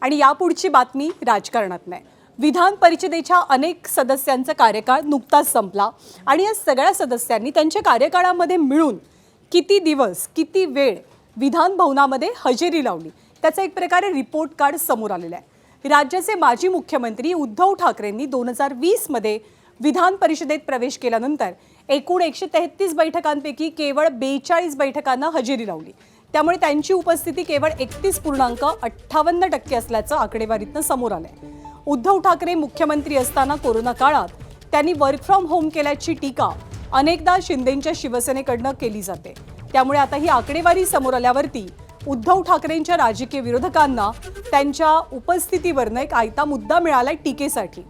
आणि यापुढची बातमी राजकारणात नाही। विधान परिषदेच्या अनेक सदस्यांचा कार्यकाळ नुकताच संपला आणि या सगळ्या सदस्यांनी त्यांच्या कार्यकाळामध्ये मिळून किती दिवस किती वेळ विधान भवनामध्ये हजेरी लावली त्याचा एक प्रकारे रिपोर्ट कार्ड समोर आलेला आहे। राज्याचे माजी मुख्यमंत्री उद्धव ठाकरेंनी 2020 मध्ये विधान परिषदेत प्रवेश केल्यानंतर एकूण 133 बैठकांपैकी केवळ 42 बैठकांना हजेरी लावली। त्यामुळे त्यांची उपस्थिती केवळ 31.58% असल्याचं आकडेवारीतनं समोर आलंय। उद्धव ठाकरे मुख्यमंत्री असताना कोरोना काळात त्यांनी वर्क फ्रॉम होम केल्याची टीका अनेकदा शिंदेंच्या शिवसेनेकडनं केली जाते। त्यामुळे आता ही आकडेवारी समोर आल्यावरती उद्धव ठाकरेंच्या राजकीय विरोधकांना त्यांच्या उपस्थितीवरनं एक आयता मुद्दा मिळालाय टीकेसाठी।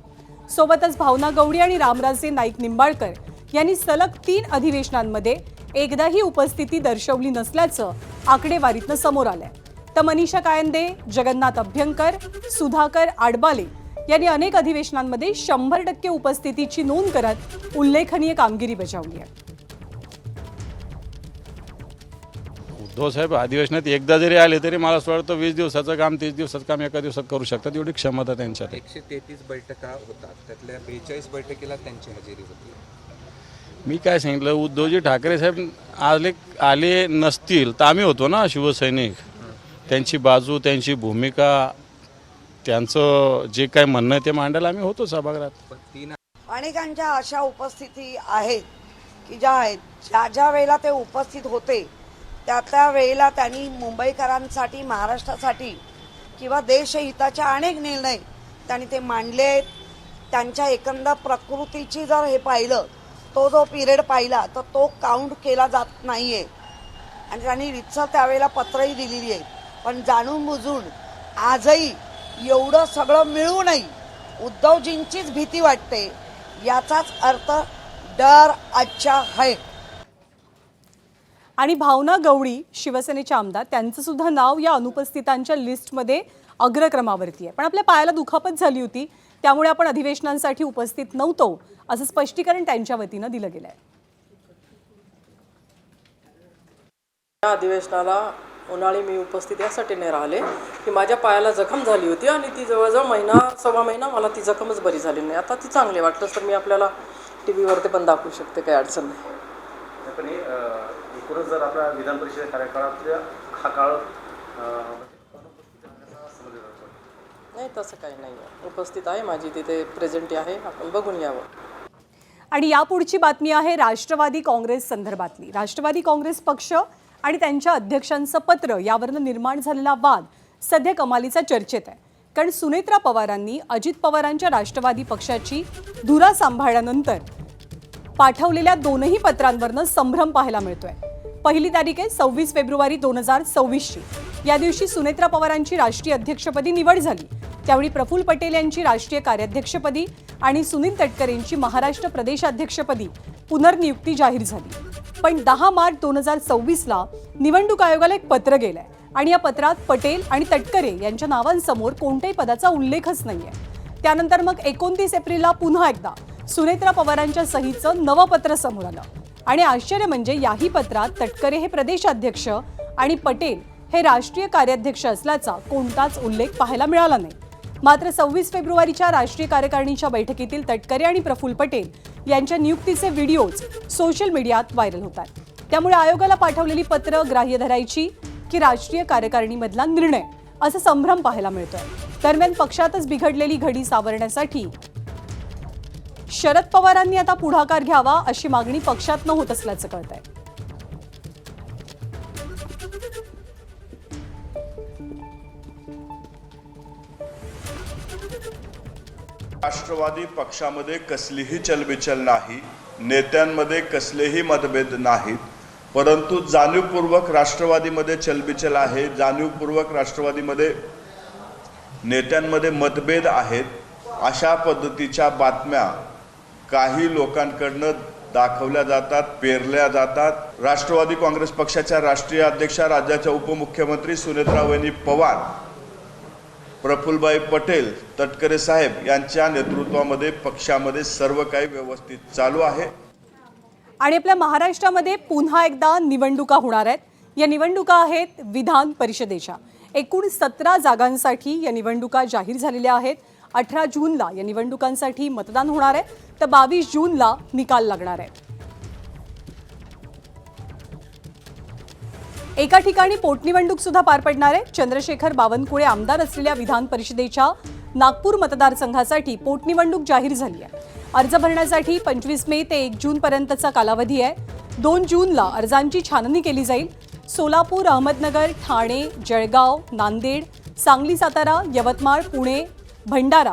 सोबतच भावना गवळी आणि रामराजे नाईक निंबाळकर यांनी सलग 3 अधिवेशनांमध्ये एकदाही उपस्थिती दर्शवली नसल्याचं आकडेवारीतनं समोर आलंय। तर मनीषा कायंदे, जगन्नाथ अभ्यंकर, सुधाकर आडबाले यांनी अनेक अधिवेशनांमध्ये 100% उपस्थितीची नोंद करत उल्लेखनीय कामगिरी बजावली आहे। उद्धव साहेब अधिवेशनात एकदा जरी आले तरी मला असं वाटतं 20 दिवसाचं काम 30 दिवसाचं काम एका दिवसात करू शकतात, एवढी क्षमता त्यांच्यात। 133 बैठका होतात, त्यातल्या 42 बैठकीला त्यांची हजेरी होती। मी काय सांगितलं, उद्धवजी ठाकरे साहेब आले नसतील तर आम्ही होतो ना शिवसैनिक। त्यांची बाजू, त्यांची भूमिका, त्यांचं जे काय म्हणणं आहे ते मांडायला आम्ही होतो सभागृहात। अनेकांच्या अशा उपस्थिती आहेत की ज्या वेळेला ते उपस्थित होते त्या वेळेला त्यांनी मुंबईकरांसाठी, महाराष्ट्रासाठी किंवा देशहिताच्या अनेक निर्णय त्यांनी ते मांडले। त्यांच्या एकंदर प्रकृतीची जर हे पाहिलं, तो जो पिरियड पाहिला तर तो काउंट केला जात नाहीये आणि त्यांनी रितसर त्यावेळेला पत्रही दिलेली आहे। पण जाणून बुजून आजही एवढं सगळं मिळूनही उद्धवजींचीच भीती वाटते, याचाच अर्थ डर अच्छा है। आणि भावना गवळी शिवसेनेचे आमदार, त्यांचं सुद्धा नाव या अनुपस्थितांच्या लिस्टमध्ये अग्रक्रमावरती आहे। पण आपल्या पायाला दुखापत झाली होती, त्यामुळे आपण अधिवेशनांसाठी उपस्थित नव्हतो असं स्पष्टीकरण त्यांच्या वतीनं दिलं गेलं आहे। या अधिवेशनाला उन्हाळी मी उपस्थित यासाठी नाही राहिले की माझ्या पायाला जखम झाली होती आणि ती जवळजवळ महिना सव्वा महिना मला ती जखमच बरी झाली नाही। आता ती चांगली वाटलं तर मी आपल्याला टीव्हीवरती पण दाखवू शकते, काही अडचण नाही। पण एकूणच जर आपल्या विधान परिषद कार्यकाळातल्या हा काळ नाही, तसं काही नाही आहे। उपस्थित आहे माझी, तिथे प्रेझेंट आहे, आपण बघून यावं। आणि यापुढची बातमी आहे राष्ट्रवादी काँग्रेस संदर्भातली। राष्ट्रवादी काँग्रेस पक्ष आणि त्यांच्या अध्यक्षांचं पत्र यावरनं निर्माण झालेला वाद सध्या कमालीचा चर्चेत आहे। कारण सुनेत्रा पवारांनी अजित पवारांच्या राष्ट्रवादी पक्षाची धुरा सांभाळल्यानंतर पाठवलेल्या 2ही पत्रांवरनं संभ्रम पाहायला मिळतोय। पहिली तारीख आहे 26 फेब्रुवारी 2024 या दिवशी सुनेत्रा पवारांची राष्ट्रीय अध्यक्षपदी निवड झाली। त्यावेळी प्रफुल्ल पटेल यांची राष्ट्रीय कार्याध्यक्षपदी आणि सुनील तटकरेंची महाराष्ट्र प्रदेशाध्यक्षपदी पुनर्नियुक्ती जाहीर झाली। पण 10 मार्च 2024ला निवडणूक आयोगाला एक पत्र गेलंय आणि या पत्रात पटेल आणि तटकरे यांच्या नावांसमोर कोणत्याही पदाचा उल्लेखच नाहीये। त्यानंतर मग 29 एप्रिलला पुन्हा एकदा सुनेत्रा पवारांच्या सहीचं नवं पत्र समोर आलं आणि आश्चर्य म्हणजे याही पत्रात तटकरे हे प्रदेशाध्यक्ष आणि पटेल हे राष्ट्रीय कार्याध्यक्ष असल्याचा कोणताच उल्लेख पाहायला मिळाला नाही। मात्र 26 फेब्रुवारीच्या राष्ट्रीय कार्यकारिणीच्या बैठकीतील तटकरे आणि प्रफुल्ल पटेल यांच्या नियुक्तीचे व्हिडिओज सोशल मीडियात व्हायरल होतात। त्यामुळे आयोगाला पाठवलेली पत्र ग्राह्य धरायची की राष्ट्रीय कार्यकारिणीमधला निर्णय, असं संभ्रम पाहायला मिळतोय। दरम्यान पक्षातच बिघडलेली घडी सावरण्यासाठी शरद पवारांनी आता पुढाकार घ्यावा अशी मागणी पक्षातनं होत असल्याचं कळतंय। राष्ट्रवादी पक्षामध्ये कसलीही चलबिचल नाही, नेत्यांमध्ये कसलेही मतभेद नाहीत, परंतु जाणीवपूर्वक राष्ट्रवादीमध्ये चलबिचल आहे, जाणीवपूर्वक राष्ट्रवादीमध्ये नेत्यांमध्ये मतभेद आहेत, अशा पद्धतीच्या बातम्या काही लोकांकडनं दाखवल्या जातात, पेरल्या जातात। राष्ट्रवादी काँग्रेस पक्षाच्या राष्ट्रीय अध्यक्षा, राज्याच्या उपमुख्यमंत्री सुनेत्रावहिनी पवार, प्रफुल्लभाई पटेल, तटकरे साहेब यांच्या नेतृत्वामध्ये पक्षामध्ये सर्व काही व्यवस्थित चालू आहे। आणि आपल्या महाराष्ट्रामध्ये पुन्हा एकदा निवडणुका होणार आहेत। या निवडणुका आहेत विधान परिषदेच्या। एकूण 17 जागांसाठी या निवडणुका जाहीर झालेल्या आहेत. 18 जूनला या निवडणुकांसाठी मतदान होणार आहे, तर 22 जूनला निकाल लागणार आहे. एका ठिकाणी पोटनिवडणूक सुद्धा पार पडणार आहे. चंद्रशेखर बावनकुळे आमदार असलेल्या विधान परिषदेच्या नागपूर मतदारसंघासाठी पोटनिवडणूक जाहीर झाली आहे. अर्ज भरण्यासाठी 25 मे ते 1 जून पर्यंतचा कालावधी आहे. 2 जूनला अर्जांची छाननी केली जाईल. सोलापूर, अहमदनगर, ठाणे, जळगाव, नांदेड, सांगली, सातारा, यवतमाळ, पुणे, भंडारा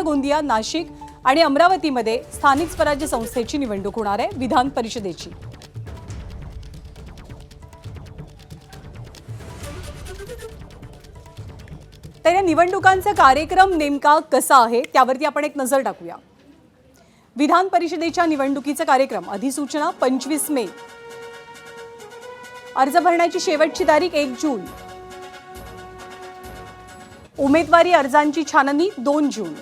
गोंदिया, नाशिक आणि अमरावतीमध्ये स्थानिक स्वराज्य संस्थेची निवडणूक होणार आहे, विधान परिषदेची. तर या निवडणुकांचा कार्यक्रम नेमका कसा आहे त्यावरती आपण एक नजर टाकूया. विधान परिषदेच्या निवडणुकीचा कार्यक्रम, अधिसूचना 25 मे, अर्ज भरण्याची शेवटची तारीख 1 जून, उमेदवारी अर्जांची छाननी 2 जून,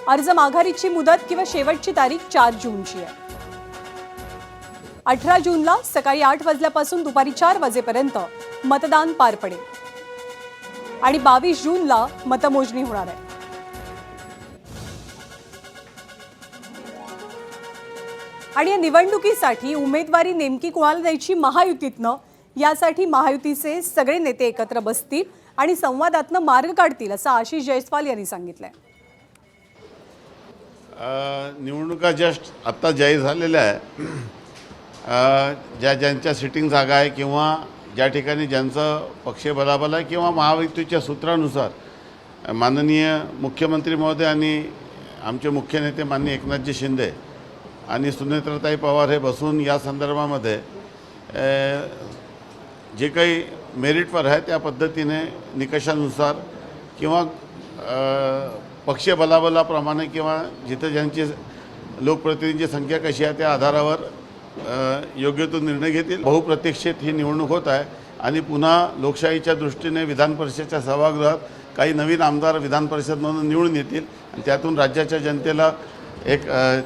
अर्ज माघारीची मुदत किंवा शेवटची तारीख 4 जूनची आहे. 18 जूनला सकाळी 8 वाजल्यापासून दुपारी 4 वाजेपर्यंत मतदान पार पडेल आणि 22 जूनला मतमोजणी होणार आहे. आणि या निवडणुकीसाठी उमेदवारी नेमकी कोणाला द्यायची महायुतीतनं, यासाठी महायुतीचे सगळे नेते एकत्र बसतील आणि संवादातनं मार्ग काढतील, असं आशिष जयस्वाल यांनी सांगितलंय. निवडणुका जस्ट आत्ता जाहीर झालेल्या आहे. ज्यांच्या सिटिंग जागा आहे किंवा ज्या ठिकाणी ज्यांचं पक्ष बलाबल आहे किंवा महायुतीच्या सूत्रानुसार माननीय मुख्यमंत्री महोदय आणि आमचे मुख्य नेते माननीय एकनाथजी शिंदे आणि सुनेत्राताई पवार हे बसून या संदर्भामध्ये जे काही मेरिटवर आहे त्या पद्धतीने निकषानुसार किंवा पक्षीय बलाबलाप्रमाणे किंवा जिथं ज्यांची लोकप्रतिनिधींची संख्या कशी आहे त्या आधारावर योग्य तो निर्णय घेतील. बहुप्रतीक्षित ही निवडणूक होत आहे आणि पुन्हा लोकशाहीच्या दृष्टीने विधान परिषदेच्या सभागृहात काही नवीन आमदार विधान परिषदमधून निवडून येतील आणि त्यातून राज्याच्या जनतेला एक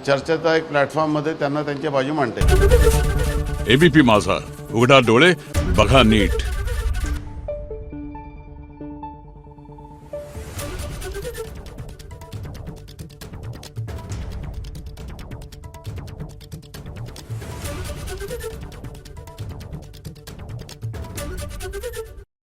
चर्चेचा एक प्लॅटफॉर्ममध्ये त्यांना त्यांची बाजू मांडता येईल. एबीपी माझा, उघडा डोळे बघा नीट.